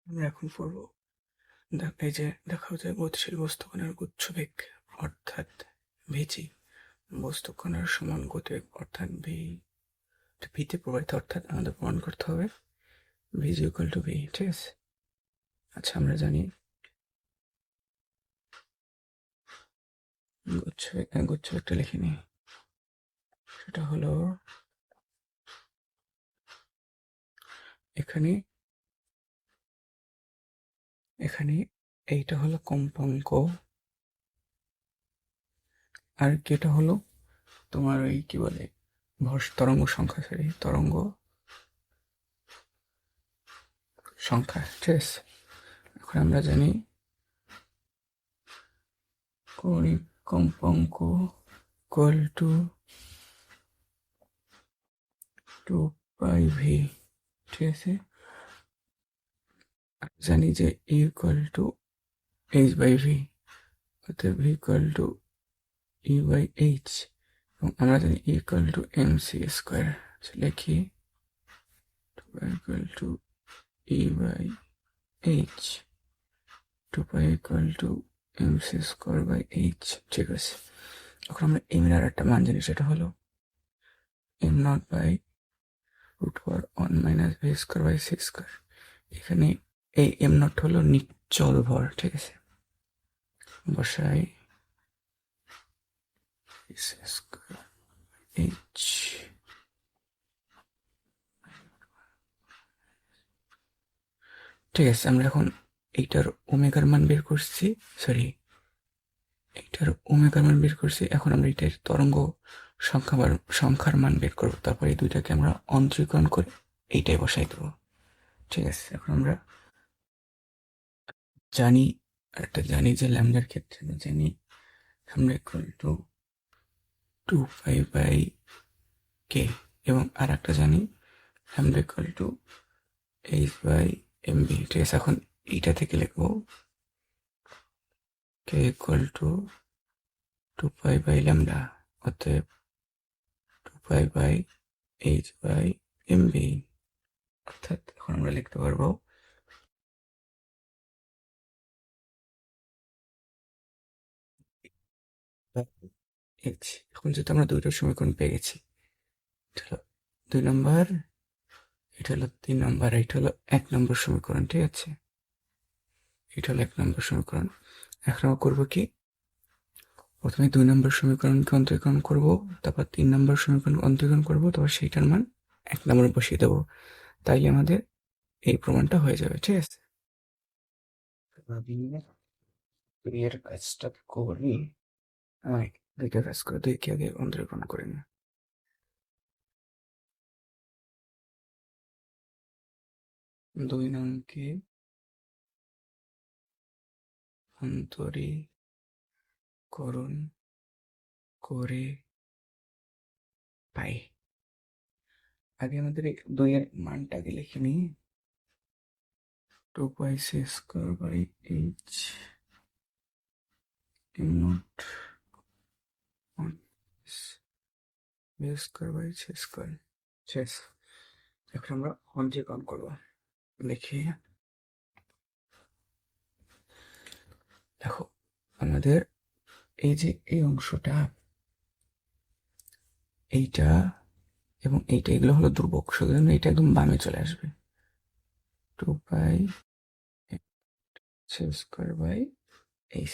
আমরা এখন পড়ব এই যে দেখা যায় গতিশীল বস্তুকণার গুচ্ছবেগ অর্থাৎ ভিজি বস্তুকণার সমান গতিবেগ অর্থাৎ ভিতে প্রবাহিত, অর্থাৎ আমাদের প্রমাণ করতে হবে ভিজি ইকুয়াল টু ভি। ঠিক আছে, আচ্ছা আমরা জানি গুচ্ছবেগটা লিখে নিই। সেটা হলো এখানে এখানে এইটা হলো কম্পাঙ্ক, আর কেটা হলো তোমার ওই কি বলে তরঙ্গ সংখ্যা, তরঙ্গ সংখ্যা। ঠিক আছে, এখন আমরা জানি কৌণিক কম্পাঙ্ক ইকুয়াল টু 2πv। ঠিক আছে, জানি যে equal to H by V, অর্থাৎ V equal to E by H, এবং আমরা জানি equal to M C square. লিখি equal to E by H, 2π equal to M C square by H. ঠিক আছে, এখন আমরা এম এর আর একটা মান জানি, সেটা হলো M not by root over 1 minus V square by C square. এখানে এই এম নট হলো নিশ্চল ভর। ঠিক আছে, বসাই এইচ। ঠিক আছে, আমরা এখন এইটার ওমেগার মান বের করছি, এইটার ওমেগার মান বের করছি। এখন আমরা এটার তরঙ্গ সংখ্যার মান বের করবো, তারপর এই দুইটাকে আমরা অন্তরীকরণ করে এইটাই বসাই দেবো। ঠিক আছে, এখন আমরা জানি যে ল্যামডার ক্ষেত্রে আমরা জানি আমরা ইকুয়াল টু 2π বাই কে, এবং আর একটা জানি আমরা equal to H by M V. ঠিক আছে, এখন এইটা থেকে লিখবো K equal to 2π by lambda, অতএব 2π by H by M V. অর্থাৎ এখন আমরা লিখতে পারবো এইচ। এখন যেহেতু আমরা দুইটার সমীকরণ পেয়ে গেছি, এটা হলো 2 নম্বর, এটা হলো 3 নম্বর, এটা হলো 1 নম্বর সমীকরণ। ঠিক আছে, এটা হলো 1 নম্বর সমীকরণ। এখন আমরা করবো কি, প্রথমে 2 নম্বর সমীকরণকে অন্তরীকরণ করব, তারপর 3 নম্বর সমীকরণ অন্তরীকরণ করব, তারপর সেইটার মান 1 নম্বরে বসিয়ে দেবো। তাই আমাদের এই প্রমাণটা হয়ে যাবে। ঠিক আছে, এর কাজটা করি, আমি দুইটা কাজ করে দুইকে আগে অন্তরীকরণ করে নিই। 2 নংকে অন্তরীকরণ করে পাই। আগে আমাদের 2 এর মানটাকে লিখে নিই, 2π C square by H M not V square by C square. শেষ, এখন আমরা অন্তরীকরণ করবো। লিখি, দেখো আমাদের এই যে এই অংশটা, এইটা এবং এইটা, এগুলো হলো ধ্রুবক, সুতরাং এইটা একদম বামে চলে আসবে। 2π সি স্কোয়ার বাই এইচ,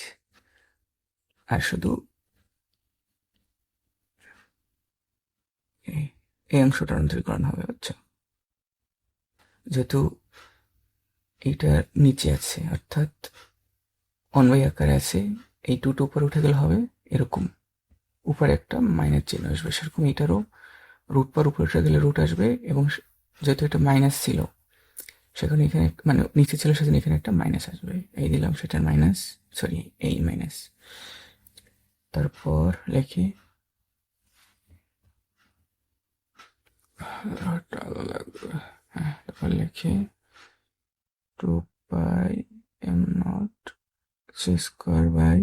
আর শুধু এই অংশটার অন্তরীকরণ হবে। আচ্ছা, যেহেতু এইটা নিচে আছে, অর্থাৎ অনবাই আকারে আছে, এই টুটা উপরে উঠে গেলে হবে এরকম, উপরে একটা মাইনাস চিহ্ন আসবে, সেরকম এইটারও রুট পার উপরে উঠে গেলে রুট আসবে, এবং যেহেতু এটা মাইনাস ছিল সেখানে এখানে মানে নিচে ছিল, সেখানে এখানে একটা মাইনাস আসবে। এই দিলাম সেটার মাইনাস, এই মাইনাস। তারপর লিখি, ভালো লাগবে, হ্যাঁ, তারপর লিখি 2π M not C square by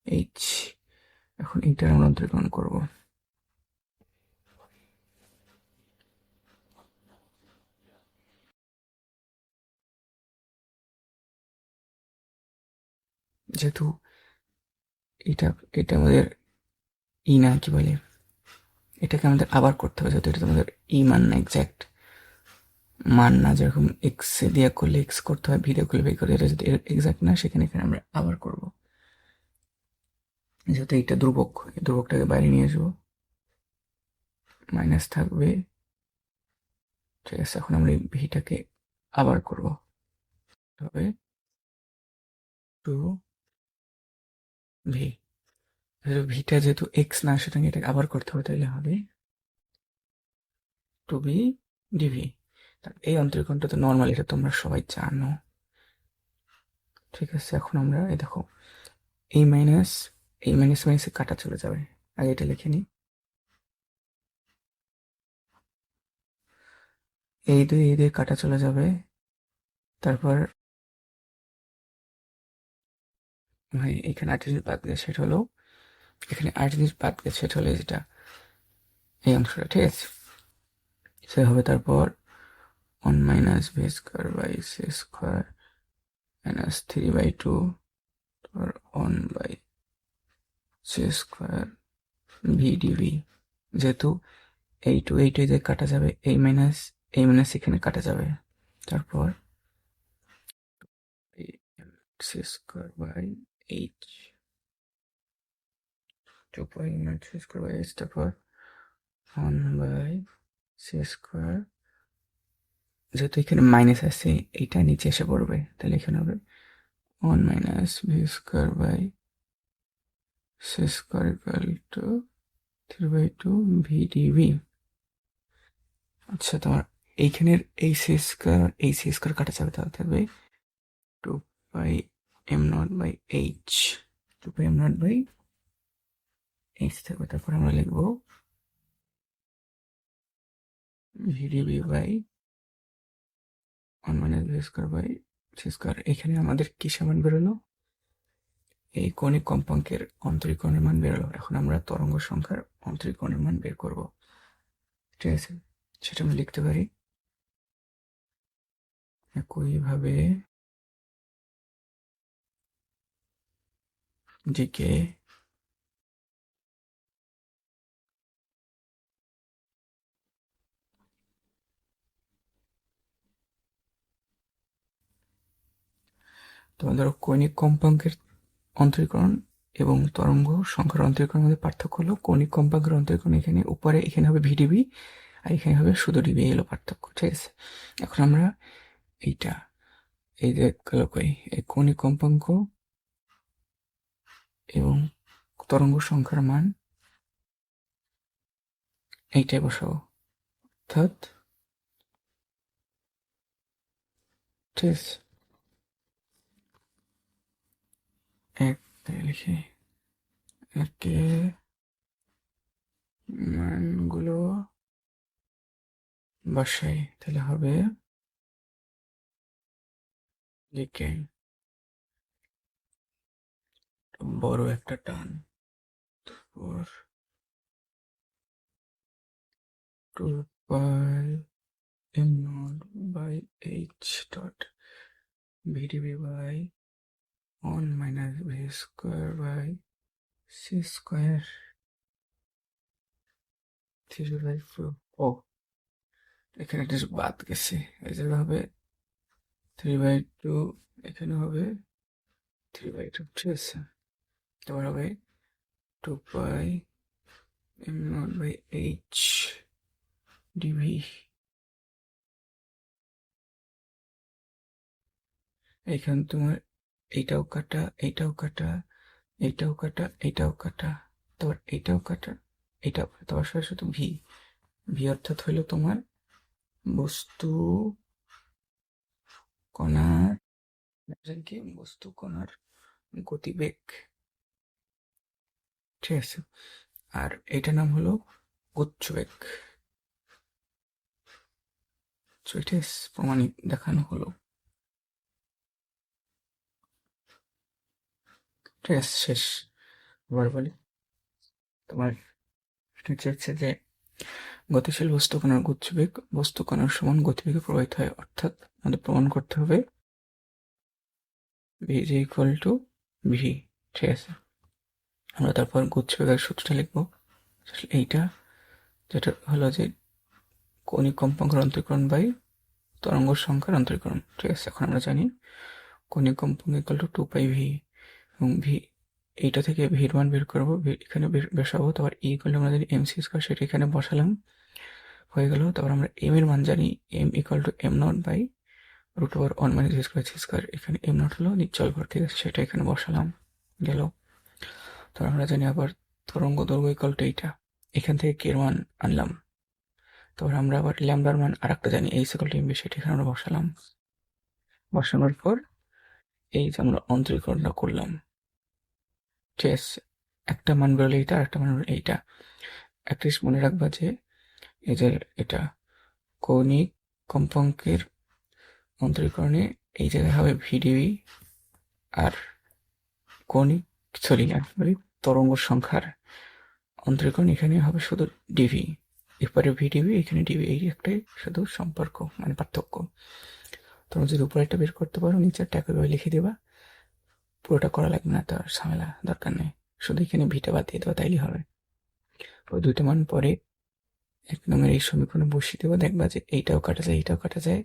H. এখন এইটার আমরা অন্তরীকরণ করবো। যেহেতু এটা এটা আমাদের না কি বলে, এটাকে আমাদের আবার করতে হবে, যেহেতু এটা তোমাদের মান না, এক্স্যাক্ট মান না, যেরকম এক্স দিয়ে করলে এক্স করতে হয়, ভি দিয়ে করলে ভি করতে হয়, এটা যদি এক্স্যাক্ট না, সেখানে এখানে আমরা আবার করব। যেহেতু এইটা ধ্রুবক, এই ধ্রুবকটাকে বাইরে নিয়ে আসবো, মাইনাস থাকবে। ঠিক আছে, এখন আমরা এই ভিটাকে আবার করব, হবে টু ভি। ভিটা যেহেতু এক্স না, সুতরাং এটাকে আবার করতে হবে, তাহলে হবে টু বি ডিভি। এই অন্তরীকরণটা তো নর্মাল, এটা তোমরা সবাই জানো। ঠিক আছে, এখন আমরা এই দেখো, এই মাইনাস মাইনাসে কাটা চলে যাবে, আগে এটা লিখে নিই। এই দুই কাটা চলে যাবে, তারপর এখানে আরেকটা জিনিস বাদ গেছে, সেটা হলো এখানে আরেকটা জিনিস বাদ গেছে, সেটা হলো যেটা এই অংশটা। ঠিক আছে, সে হবে তারপর 1 minus V square by C square minus 3/2, তারপর 1 by C square V D V. যেহেতু এই টু যে কাটা যাবে, এই মাইনাস এখানে কাটা যাবে, তারপর C square by H, 2 C square by H, তারপর 1 বাই সি স্কোয়ার। যেহেতু এখানে মাইনাস আছে, এইটা নিচে এসে পড়বে, তাহলে এখানে হবে 1 minus V square by C square equal to 3/2 V D V. আচ্ছা, তোমার এইখানের এই সি স্কোয়ার কাটা যাবে, তাহলে থাকবে 2 pi M not by H, 2 pi M not by H থাকবে। তারপর আমরা লিখবো V D V by 1 minus V square by C square. এখানে আমাদের কি সমান বেরোলো? এই কৌণিক কম্পাঙ্কের অন্তরীকরণের মান বেরোলো। এখন আমরা তরঙ্গ সংখ্যার অন্তরীকরণের মান বের করব। ঠিক আছে, সেটা আমি লিখতে পারি একইভাবে ডিকে তোমাদের কৌণিক কম্পাঙ্কের অন্তরীকরণ এবং তরঙ্গ সংখ্যার অন্তরীকরণের মধ্যে পার্থক্য হলো কৌণিক কম্পাঙ্কের অন্তরীকরণ এখানে উপরে, এখানে হবে ভিডিবি, আর এখানে হবে শুধু ডিবি, এলো পার্থক্য। ঠিক আছে, এখন আমরা এইটা এই যে এই কৌণিক কম্পাঙ্ক এবং তরঙ্গ সংখ্যার মান এইটাই বসাবো, অর্থাৎ ঠিক আছে, এক লিখে একে মানগুলো বসাই, তাহলে হবে লিখে বড় একটা টান, তারপর 2 pi M not by H dot V D V by 1 minus V square by C square 3/4। ও, এখানে একটা বাদ গেছে, এই যে হবে 3/2, এখানে হবে 3/2। ঠিক আছে, তারপর হবে 2 pi M not by H D V. এখানে তোমার এইটাও কাটা, এইটাও কাটা, এইটাও কাটা, এইটাও কাটা, তারপর এইটাও কাটা, এইটাও কাটা, তারপর শুধু ভি। ভি অর্থাৎ হইলো তোমার বস্তু কণার কি, বস্তু কণার গতিবেগ। ঠিক আছে, আর এইটার নাম হলো গচ্ছবেগ। এটা প্রমাণিত দেখানো হলো। ঠিক আছে, শেষ। আবার বলি, তোমার হচ্ছে যে গতিশীল বস্তু কণার গতিবেগ বস্তু কণার সমান গতিবেগে প্রবাহিত হয়, অর্থাৎ আমাদের প্রমাণ করতে হবে V is equal to V. ঠিক আছে, আমরা তারপর গুচ্ছ বেগের সূত্রটা লিখবো। এইটা যেটা হলো যে কৌণিক কম্পাঙ্কের অন্তরীকরণ বাই তরঙ্গ সংখ্যার অন্তরীকরণ। ঠিক আছে, এখন আমরা জানি কৌণিক কম্পাঙ্ক ইকুয়াল টু 2πv, এবং ভি এইটা থেকে ভির মান বের করবো, এখানে বসাবো। তারপর ই ইকুয়াল টু আমরা জানি এমসি স্কোয়ার, সেটা এখানে বসালাম, হয়ে গেল। তারপর আমরা এম এর মান জানি, M equal to M not by √1 minus V square C square. এখানে এম নট হলো নিশ্চল ভর। ঠিক আছে, সেটা এখানে বসালাম, গেল। তারপর আমরা জানি আবার তরঙ্গ দৈর্ঘ্য ইকুয়াল টু এইটা, এখান থেকে কে এর মান আনলাম। তারপর আমরা আবার ল্যামডার মান আর একটা জানি, এই ইকুয়াল টু এমবি, সেটা এখানে আমরা বসালাম। বসানোর পর এই যে আমরা অন্তরীকরণটা করলাম। ঠিক আছে, একটা মান বেরোলে এইটা, আর একটা মান বেরোলে এইটা। একটা জিনিস মনে রাখবা যে এই যে এটা কৌণিক কম্পাঙ্কের অন্তরীকরণে এই জায়গায় হবে ভিডিবি, আর কৌণিক তরঙ্গ সংখ্যার অন্তরীকরণ এখানে হবে শুধু ডিভি। এরপরে ভিডিবি, এখানে ডিবি, এই একটাই শুধু সম্পর্ক, মানে পার্থক্য। তোমরা যদি উপরে একটা বের করতে পারো, নিচেরটা একইভাবে লিখে দেবা, পুরোটা করা লাগবে না, তার ঝামেলা দরকার নেই, শুধু এখানে ভিটা বাদ দিয়ে দেওয়া, তাইলে হবে। ওই দুইটা মান পরে 1 নং এই সমীকরণে বসিয়ে দেবো, দেখবা যে এইটাও কাটা যায়, এইটাও কাটা যায়,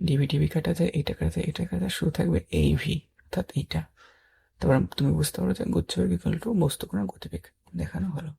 ডিবি ডিবি কাটা যায়, এইটা কাটা যায়, এটা কাটা যায়, শুধু থাকবে এই ভি, অর্থাৎ এইটা। তারপর তুমি বুঝতে পারো যে গুচ্ছ বেগ ইকুয়াল টু বস্তু কোণের গতিবেগ দেখানো হলো।